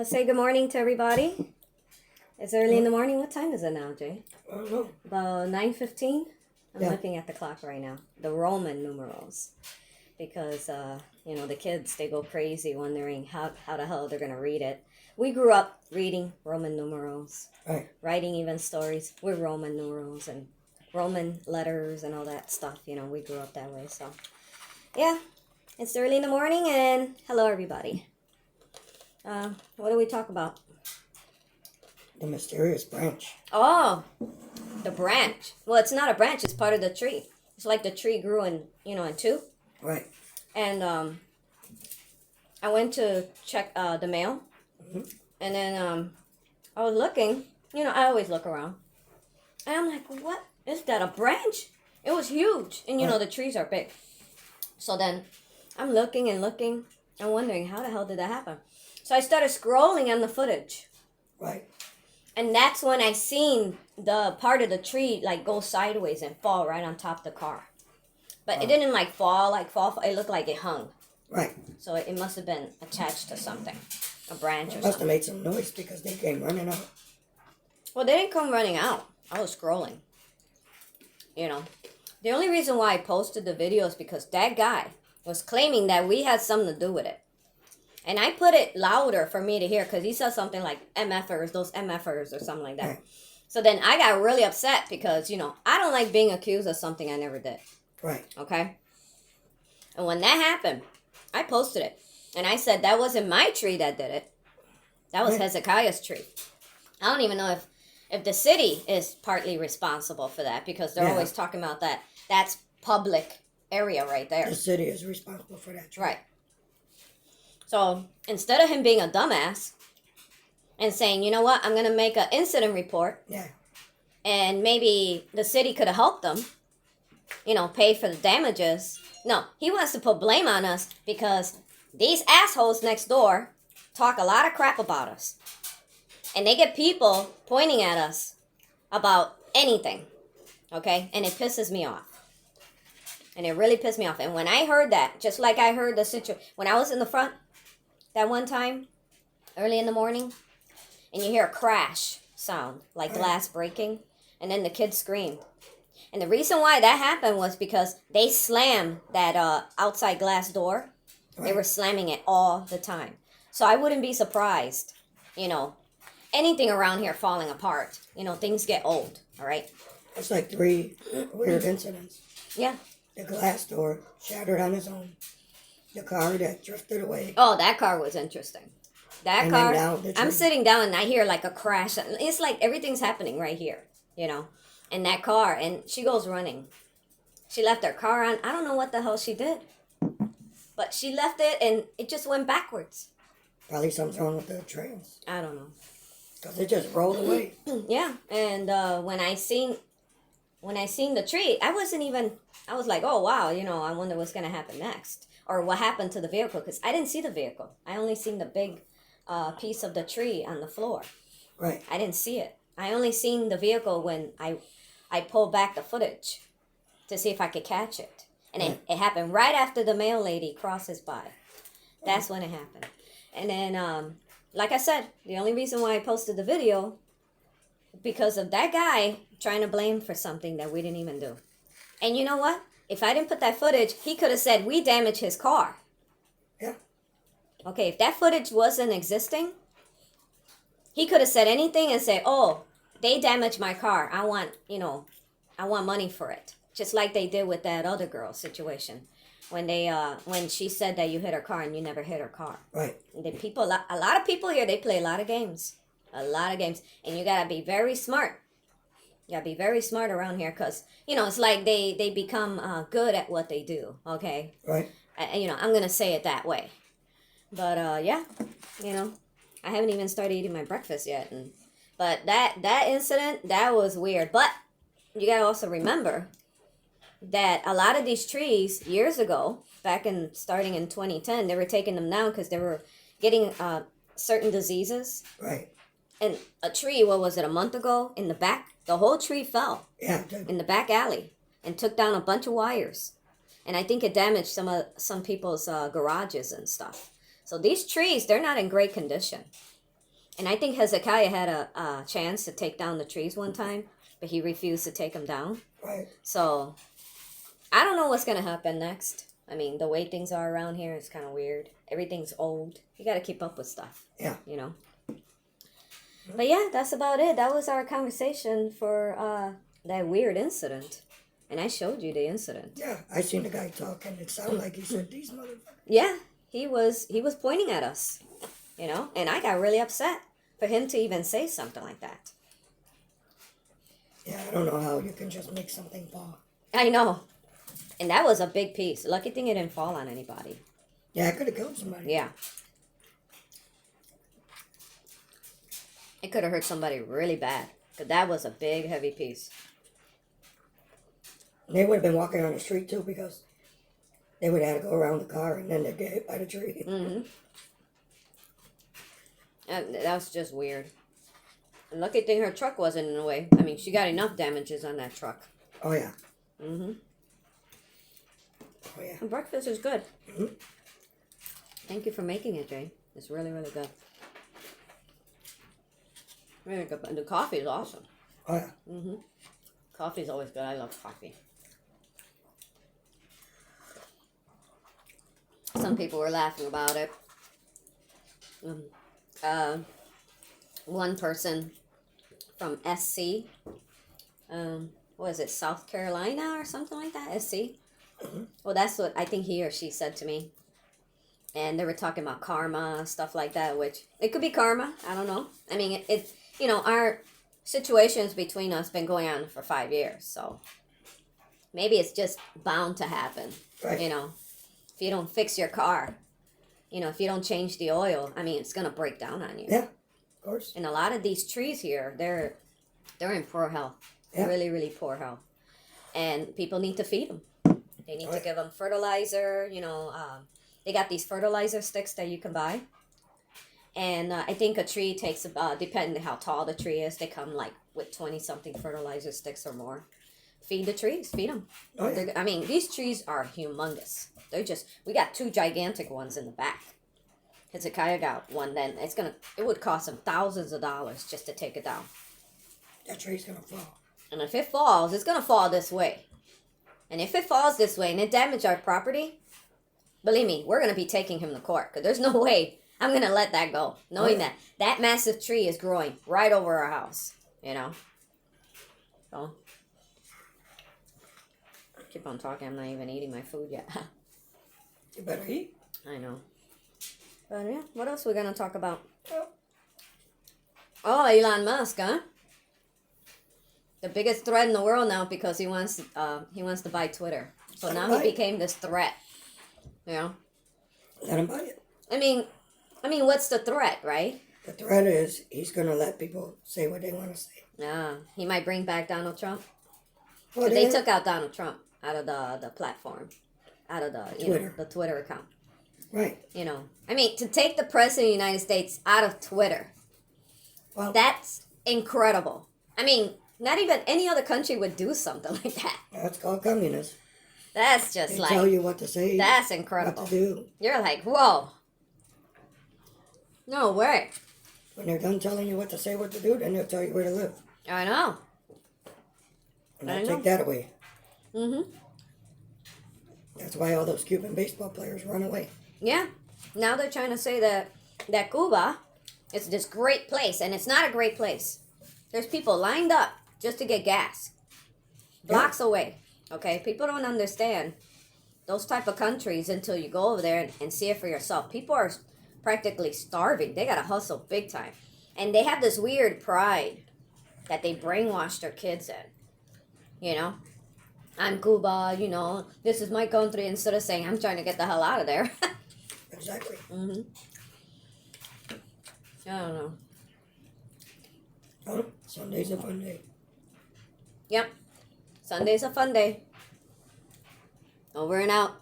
Let's say good morning to everybody. It's early in the morning. What time is it now, Jay? I don't know. About 9:15. I'm Yeah. looking at the clock right now. The Roman numerals. Because, the kids, they go crazy wondering how the hell they're going to read it. We grew up reading Roman numerals, Right. writing even stories with Roman numerals and Roman letters and all that stuff. We grew up that way. So, yeah, it's early in the morning and hello, everybody. What do we talk about? The mysterious branch. Oh, the branch. Well, it's not a branch. It's part of the tree. It's like the tree grew in two. Right. And I went to check the mail. Mm-hmm. And then I was looking. I always look around. And I'm like, what? Is that a branch? It was huge. And, Right. the trees are big. So then I'm looking and looking and wondering, how the hell did that happen? So I started scrolling on the footage. Right. And that's when I seen the part of the tree like go sideways and fall right on top of the car. But it didn't fall. It looked like it hung. Right. So it must have been attached to something, a branch or It must have something. made some noise because they came running out. Well, they didn't come running out. I was scrolling. The only reason why I posted the video is because that guy was claiming that we had something to do with it. And I put it louder for me to hear because he said something like MFers, those MFers or something like that. Right. So then I got really upset because, I don't like being accused of something I never did. Right. Okay? And when that happened, I posted it. And I said that wasn't my tree that did it. That was Right. Hezekiah's tree. I don't even know if the city is partly responsible for that because they're Yeah. always talking about that. That's public area right there. The city is responsible for that. Right. So instead of him being a dumbass and saying, you know what, I'm going to make an incident report Yeah. and maybe the city could have helped them, pay for the damages. No, he wants to put blame on us because these assholes next door talk a lot of crap about us. And they get people pointing at us about anything, okay? And it pisses me off. And it really pissed me off. And when I heard that, just like I heard the situation, when I was in the front that one time, early in the morning, and you hear a crash sound, like glass breaking, and then the kids screamed. And the reason why that happened was because they slammed that outside glass door. Right. They were slamming it all the time. So I wouldn't be surprised, anything around here falling apart. Things get old, all right? It's like 3 weird incidents. Yeah. The glass door shattered on its own. The car that drifted away. Oh, that car was interesting. That And car, then down the I'm tree. sitting down and I hear like a crash. It's like everything's happening right here, in that car. And she goes running. She left her car on. I don't know what the hell she did. But she left it and it just went backwards. Probably something wrong with the trains. I don't know. Because it just rolled away. Yeah. And when I seen the tree, I was like, oh, wow, I wonder what's going to happen next. Or what happened to the vehicle. Because I didn't see the vehicle. I only seen the big piece of the tree on the floor. Right. I didn't see it. I only seen the vehicle when I pulled back the footage to see if I could catch it. And it happened right after the mail lady crosses by. That's when it happened. And then, like I said, the only reason why I posted the video, because of that guy trying to blame for something that we didn't even do. And you know what? If I didn't put that footage, he could have said, we damaged his car. Yeah. Okay, if that footage wasn't existing, he could have said anything and said, oh, they damaged my car. I want money for it. Just like they did with that other girl situation. When she said that you hit her car and you never hit her car. Right. A lot of people here, they play a lot of games. A lot of games. And you got to be very smart. You got to be very smart around here because, it's like they become good at what they do, okay? Right. I'm going to say it that way. But, yeah, I haven't even started eating my breakfast yet. But that incident, that was weird. But you got to also remember that a lot of these trees, years ago, starting in 2010, they were taking them down because they were getting certain diseases. Right. And a tree, what was it, a month ago, in the back, the whole tree fell Yeah. in the back alley and took down a bunch of wires. And I think it damaged some people's garages and stuff. So these trees, they're not in great condition. And I think Hezekiah had a chance to take down the trees one time, but he refused to take them down. Right. So I don't know what's gonna happen next. I mean, the way things are around here is kind of weird. Everything's old. You got to keep up with stuff. Yeah. You know. But yeah, that's about it. That was our conversation for that weird incident. And I showed you the incident. Yeah, I seen the guy talking. It sounded like he said, "These motherfuckers." Yeah, he was pointing at us, you know, and I got really upset for him to even say something like that. Yeah, I don't know how you can just make something fall. I know. And that was a big piece. Lucky thing it didn't fall on anybody. Yeah, I could have killed somebody. Yeah. It could have hurt somebody really bad. Because that was a big, heavy piece. And they would have been walking on the street too because they would have had to go around the car and then they'd get hit by the tree. Mm-hmm. That was just weird. And lucky thing her truck wasn't in the way. I mean, she got enough damages on that truck. Oh, yeah. Mm-hmm. Oh, yeah. And breakfast is good. Mm-hmm. Thank you for making it, Jane. It's really, really good. Really good. And the coffee is awesome. Oh, yeah. Mm-hmm. Coffee is always good. I love coffee. Some people were laughing about it. One person from SC, what is it, South Carolina or something like that? SC? Well, that's what I think he or she said to me. And they were talking about karma, stuff like that, which it could be karma. I don't know. I mean, it's, you know, our situations between us been going on for 5 years. So maybe it's just bound to happen. Right. You know, if you don't fix your car, you know, if you don't change the oil, I mean, it's going to break down on you. Yeah, of course. And a lot of these trees here, they're in poor health. Yeah. Really, really poor health. And people need to feed them. They need to Right. give them fertilizer, you know. They got these fertilizer sticks that you can buy. And I think a tree takes, depending how tall the tree is, they come like with 20-something fertilizer sticks or more. Feed the trees. Feed them. Oh, yeah. I mean, these trees are humongous. They're just, we got 2 gigantic ones in the back. Hezekiah got one, then it would cost him thousands of dollars just to take it down. That tree's going to fall. And if it falls, it's going to fall this way. And if it falls this way and it damages our property, believe me, we're going to be taking him to court. Because there's no way I'm going to let that go. Knowing that massive tree is growing right over our house. You know? So, keep on talking. I'm not even eating my food yet. You better eat. I know. But yeah, what else are we going to talk about? Oh, Oh, Elon Musk, huh? The biggest threat in the world now because he wants to buy Twitter. So now he became this threat. You know? let him buy it. I mean, what's the threat, right? The threat is he's going to let people say what they want to say. He might bring back Donald Trump. Well, But they took out Donald Trump out of the platform, out of the Twitter. The Twitter account. Right. You know, I mean, to take the president of the United States out of Twitter, Well, that's incredible. I mean, not even any other country would do something like that. that's called communism. That's just They like, tell you what to say, that's what incredible. to do. You're like, whoa. No way. When they're done telling you what to say, what to do, then they'll tell you where to live. I know. And I they'll know. take that away. Mm-hmm. That's why all those Cuban baseball players run away. Yeah. Now they're trying to say that Cuba is this great place, and it's not a great place. There's people lined up just to get gas. Blocks away. Okay? People don't understand those type of countries until you go over there and see it for yourself. People are practically starving. They gotta hustle big time. And they have this weird pride that they brainwash their kids in. You know? I'm Cuba, you know, this is my country, instead of saying I'm trying to get the hell out of there. Exactly. Mm-hmm. I don't know. Oh, Sunday's a fun day. Yep. Sunday's a fun day. Over and out.